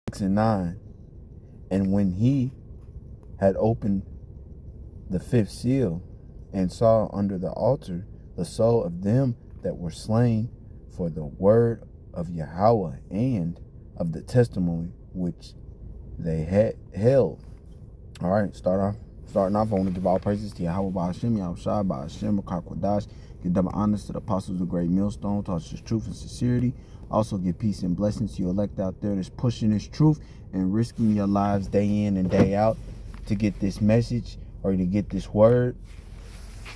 6 and 9. And when he had opened the fifth seal, and saw under the altar the soul of them that were slain for the word of Yahweh and of the testimony which they had held. All right, starting off, I want to give all praises to Yahweh by Hashem, Yahushua by Hashem, Kakwadash. Give double honors to the apostles of Great Millstone, taught us truth and sincerity. Also give peace and blessings to your elect out there that's pushing this truth and risking your lives day in and day out to get this message or to get this word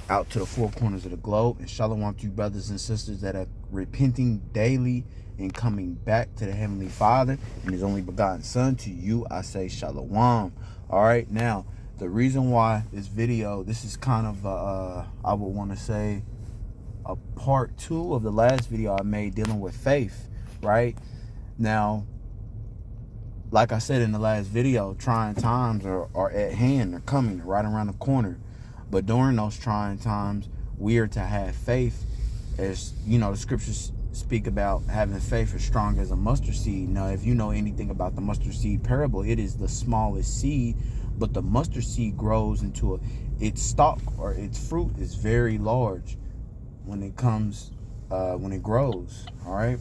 out to the four corners of the globe. And shalom to you brothers and sisters that are repenting daily and coming back to the Heavenly Father and His only begotten Son. To you I say shalom. All right, now the reason why this is kind of I would want to say a part 2 of the last video I made dealing with faith. Right now, like I said in the last video, trying times are at hand. They're coming. They're right around the corner. But during those trying times, we are to have faith. As you know, the scriptures speak about having faith as strong as a mustard seed. Now, if you know anything about the mustard seed parable, it is the smallest seed, but the mustard seed grows into its stalk or its fruit is very large when it comes, when it grows. All right.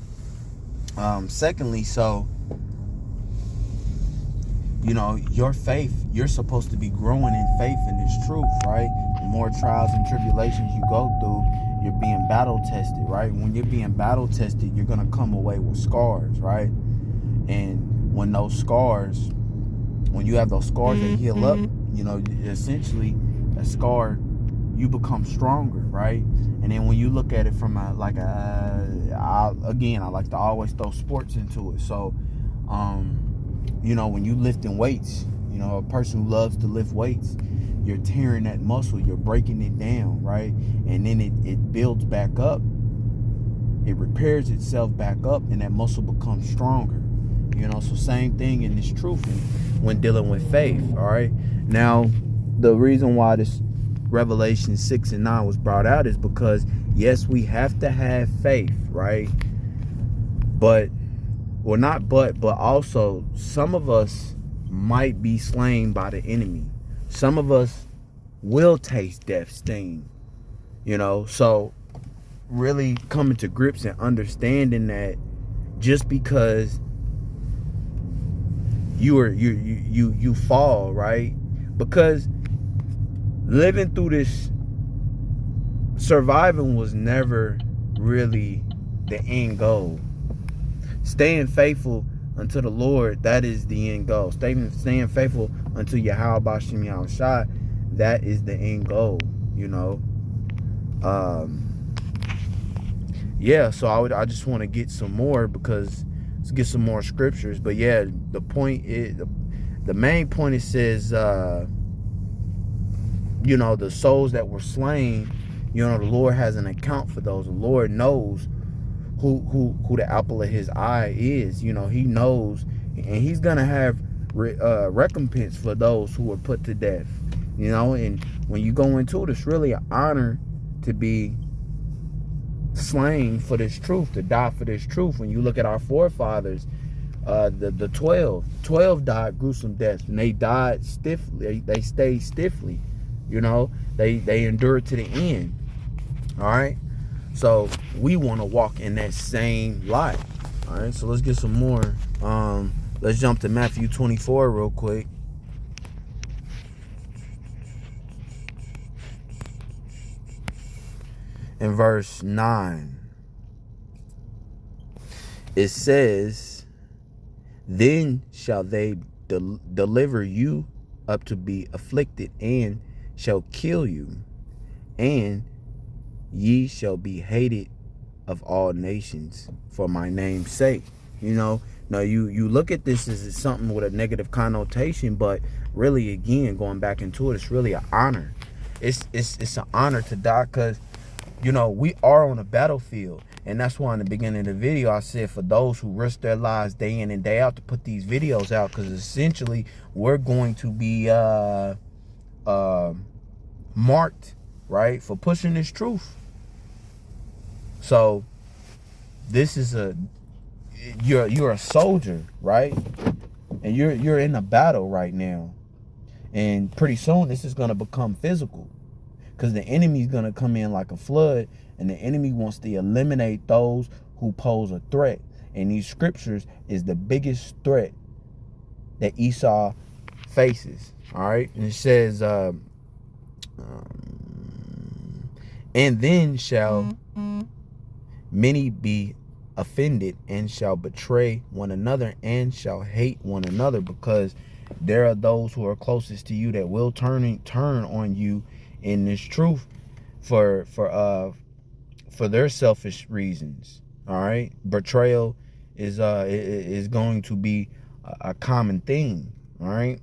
Secondly, so, you know, your faith, you're supposed to be growing in faith in this truth, right? The more trials and tribulations you go through, you're being battle tested, right? When you're being battle tested, you're going to come away with scars, right? And when those scars, when you have those scars that heal up, you know, essentially a scar, you become stronger, right? And then when you look at it from I like to always throw sports into it. So, you know, when you lifting weights, you know, a person who loves to lift weights, you're tearing that muscle, you're breaking it down, right? And then it builds back up. It repairs itself back up and that muscle becomes stronger. You know, so same thing in this truth when dealing with faith, all right? Now, the reason why this Revelation 6 and 9 was brought out is because, yes, we have to have faith, right? But also some of us might be slain by the enemy. Some of us will taste death's sting, you know. So really coming to grips and understanding that just because you fall, right? Because living through this, surviving was never really the end goal. Staying faithful unto the Lord, that is the end goal. Staying faithful unto Yahweh Bashim Yahushua, that is the end goal, you know. Yeah, so I just want to get some more, because let's get some more scriptures. But yeah, the point is, the main point, it says, you know, the souls that were slain, you know, the Lord has an account for those. The Lord knows who the apple of His eye is. You know, He knows, and He's gonna have recompense for those who were put to death. You know, and when you go into it, it's really an honor to be slain for this truth, to die for this truth. When you look at our forefathers, the 12 died gruesome deaths, and they died stiffly. They stayed stiffly. You know, they endured to the end. All right. So we want to walk in that same light. All right. So let's get some more. Let's jump to Matthew 24 real quick. In verse 9, it says, "Then shall they deliver you up to be afflicted, and shall kill you, and ye shall be hated of all nations for my name's sake." You know, now you look at this as something with a negative connotation, but really, again, going back into it, it's really an honor. It's an honor to die, because, you know, we are on a battlefield. And that's why in the beginning of the video I said, for those who risk their lives day in and day out to put these videos out, because essentially we're going to be marked, right, for pushing this truth. So this is you're a soldier, right? And you're in a battle right now. And pretty soon this is going to become physical, because the enemy is going to come in like a flood, and the enemy wants to eliminate those who pose a threat. And these scriptures is the biggest threat that Esau faces. All right. And it says, and then shall many be offended and shall betray one another and shall hate one another, because there are those who are closest to you that will turn on you in this truth for their selfish reasons. All right. Betrayal is going to be a common thing. All right.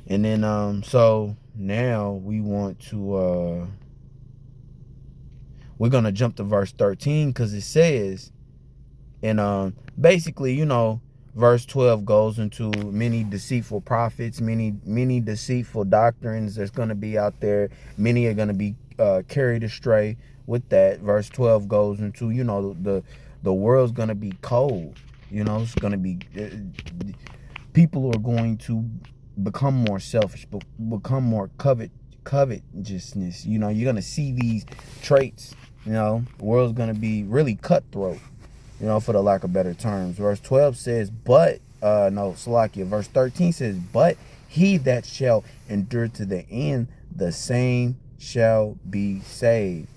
And then so now we want to we're gonna jump to verse 13, because it says, and basically, you know, verse 12 goes into many deceitful prophets, many deceitful doctrines that's gonna be out there. Many are gonna be carried astray with that. Verse 12 goes into, you know, the world's gonna be cold. You know, it's gonna be people are going to become more selfish, become more covetousness. You know, you're gonna see these traits. You know, the world's gonna be really cutthroat, you know, for the lack of better terms. Verse 12 says, but Salakia. Verse 13 says, but he that shall endure to the end, the same shall be saved.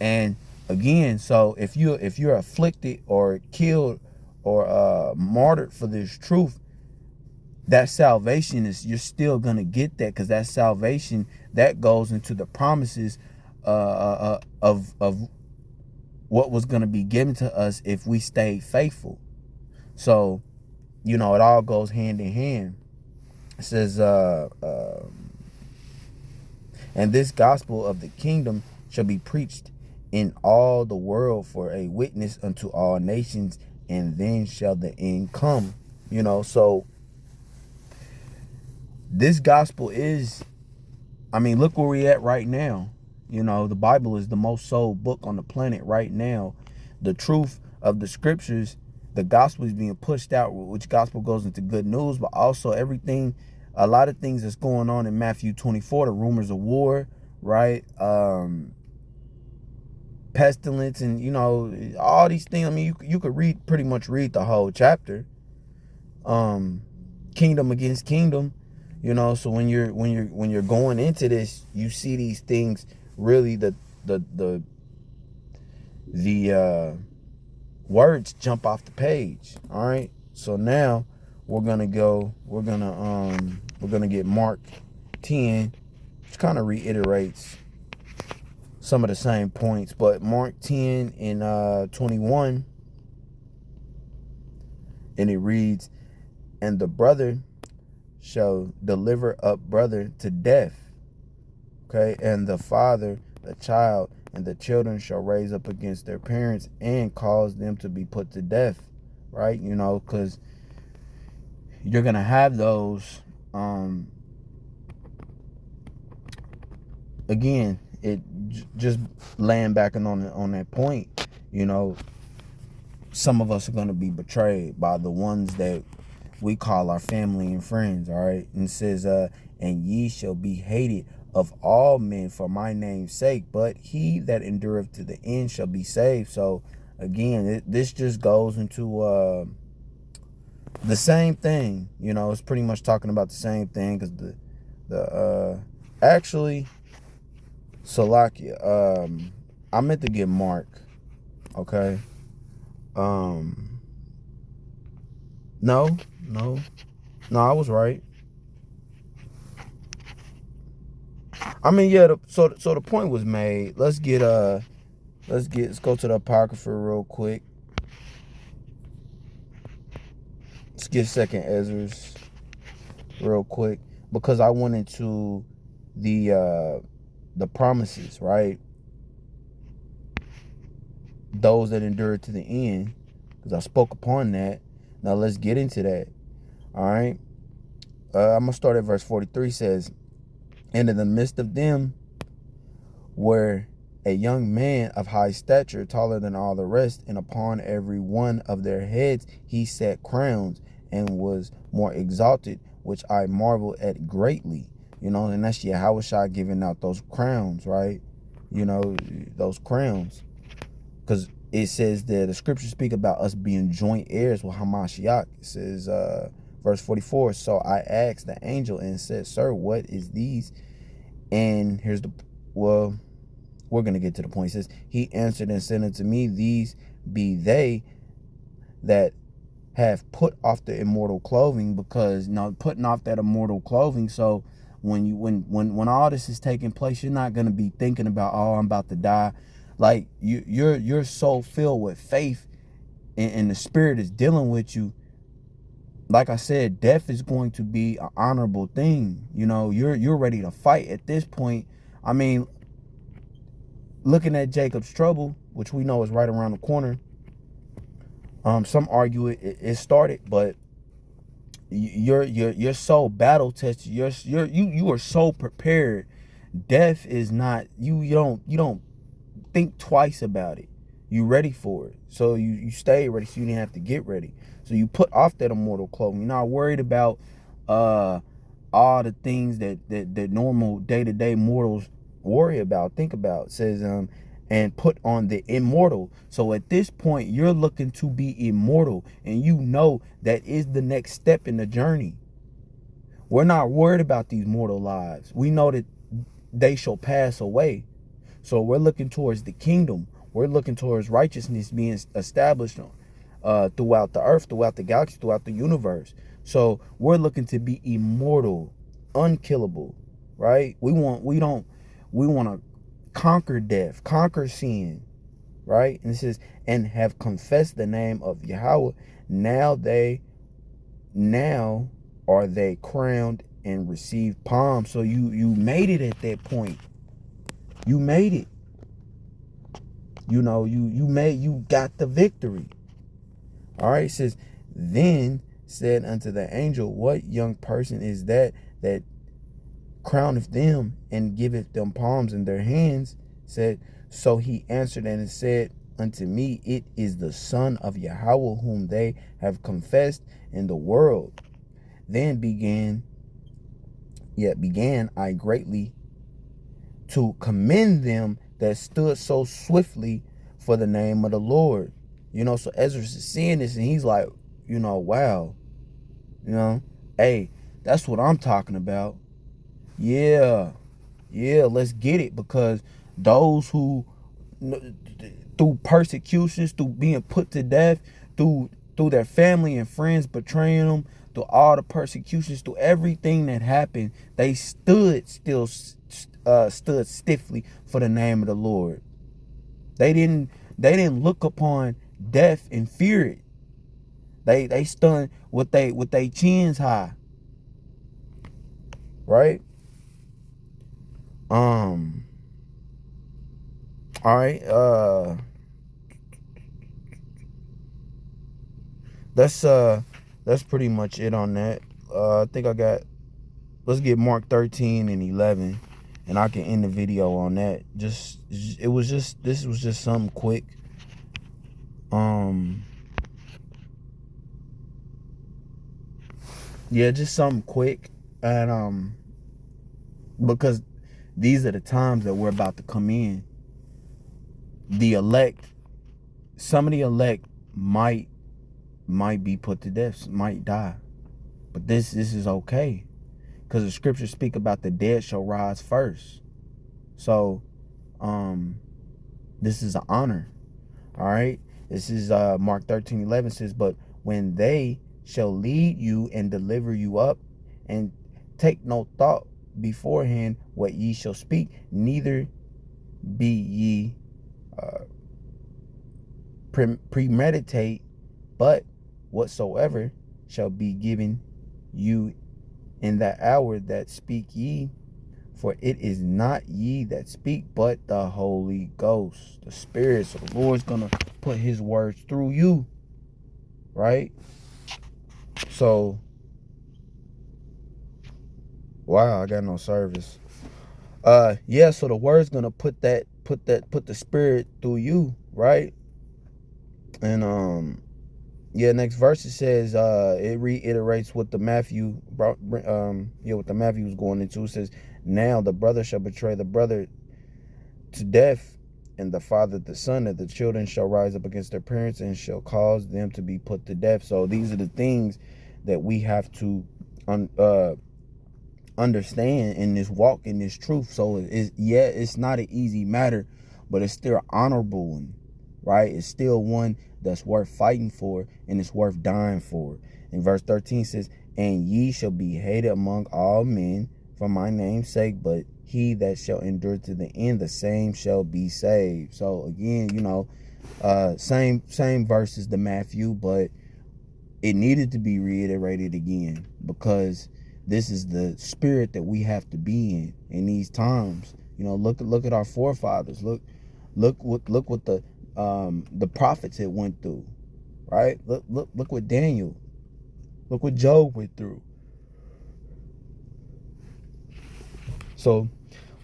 And again, so if you're afflicted or killed or martyred for this truth, that salvation is, you're still gonna get that, because that salvation that goes into the promises of what was gonna be given to us if we stayed faithful. So, you know, it all goes hand in hand. It says, and this gospel of the kingdom shall be preached in all the world for a witness unto all nations, and then shall the end come. You know, so this gospel is, I mean, look where we're at right now. You know, the Bible is the most sold book on the planet right now. The truth of the scriptures, the gospel is being pushed out, which gospel goes into good news, but also everything, a lot of things that's going on in Matthew 24, the rumors of war, right? Pestilence, and, you know, all these things. I mean, you could pretty much read the whole chapter. Kingdom against kingdom. You know, so when you're going into this, you see these things really, the words jump off the page. All right. So now we're gonna get Mark 10, which kind of reiterates some of the same points, but Mark 10 and 21, and it reads, and the brother shall deliver up brother to death. Okay, and the father, the child, and the children shall raise up against their parents and cause them to be put to death. Right, you know, because you're gonna have those. Again, it just laying back on that point. You know, some of us are gonna be betrayed by the ones that we call our family and friends. All right, and it says, and ye shall be hated of all men for my name's sake, but he that endureth to the end shall be saved. So again, this just goes into the same thing. You know, it's pretty much talking about the same thing, because the actually, Salakia, I meant to get Mark. Okay. No, I was right. I mean, yeah. So the point was made. Let's go to the Apocrypha real quick. Let's get Second Ezra's real quick, because I went into the promises, right? Those that endure to the end, because I spoke upon that. Now let's get into that. All right. I'm gonna start at verse 43. Says, and in the midst of them were a young man of high stature, taller than all the rest, and upon every one of their heads he set crowns. and was more exalted, which I marvel at greatly. And that's Yahushua giving out those crowns, right? Those crowns. Because it says that the scriptures speak about us being joint heirs with Hamashiach. It says, verse 44, so I asked the angel and said, sir, what is these? And we're going to get to the point. It says, he answered and said unto me, these be they that have put off the immortal clothing, because putting off that immortal clothing. So when all this is taking place, you're not going to be thinking about, oh, I'm about to die. Like you're so filled with faith, and the Spirit is dealing with you. Like I said, death is going to be an honorable thing. You're ready to fight at this point. I mean, looking at Jacob's trouble, which we know is right around the corner. Some argue it started, but you're so battle tested. You are so prepared. Death is not you don't think twice about it. You ready for it. So you stay ready, so you didn't have to get ready. So you put off that immortal clothing. You're not worried about all the things that normal day-to-day mortals worry about, think about. It says and put on the immortal. So at this point, you're looking to be immortal, and that is the next step in the journey. We're not worried about these mortal lives. We know that they shall pass away. So we're looking towards the kingdom. We're looking towards righteousness being established throughout the earth, throughout the galaxy, throughout the universe. So we're looking to be immortal, unkillable, right? We want to conquer death, conquer sin, right? And it says, and have confessed the name of Yahweh. Now are they crowned and received palms. So you made it at that point. You made it. You got the victory. All right, it says, then said unto the angel, what young person is that crowneth them and giveth them palms in their hands? Said, so he answered and said unto me, it is the Son of Yahweh whom they have confessed in the world. Then began I greatly to commend them that stood so swiftly for the name of the Lord. So Ezra is seeing this, and he's like, wow, hey, that's what I'm talking about. Yeah, let's get it. Because those who, through persecutions, through being put to death, through their family and friends betraying them, through all the persecutions, through everything that happened, they stood stiffly for the name of the Lord. They didn't look upon death and fear it. They stood with they chins high. Right? All right, that's pretty much it on that. I think let's get Mark 13 and 11, and I can end the video on that. This was just something quick. Yeah, just something quick. And because these are the times that we're about to come in. The elect, some of the elect might be put to death, might die. But this is okay. Because the scriptures speak about the dead shall rise first. So this is an honor. All right. This is Mark 13:11 says, but when they shall lead you and deliver you up, and take no thought beforehand what ye shall speak, neither be ye premeditate, but whatsoever shall be given you in that hour that speak ye, for it is not ye that speak, but the Holy Ghost, the Spirit. So the Lord's gonna put his words through you, right? So wow, I got no service. Yeah, so the word's gonna put the Spirit through you, right? And Yeah, next verse it says, it reiterates what the Matthew brought, what the Matthew was going into. It says, now the brother shall betray the brother to death, and the father the son, and the children shall rise up against their parents and shall cause them to be put to death. So these are the things that we have to understand in this walk, in this truth. So it's not an easy matter, but it's still honorable one, right? It's still one that's worth fighting for, and it's worth dying for. In verse 13 says, and ye shall be hated among all men for my name's sake, but he that shall endure to the end, the same shall be saved. So again, same verse as the Matthew, but it needed to be reiterated again, because this is the spirit that we have to be in these times. Look at our forefathers. Look what the prophets had went through, right? Look what Daniel, look what Job went through. So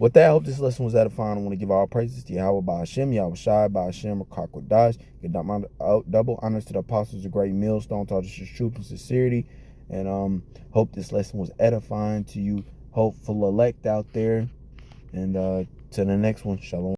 with that, I hope this lesson was edifying. I want to give all praises to Yahweh by Hashem, Yahweh Shai by Hashem, Rakakwadash. Give double honors to the apostles, a great millstone, taught us truth and sincerity. And hope this lesson was edifying to you, hopeful elect out there. And to the next one, shalom.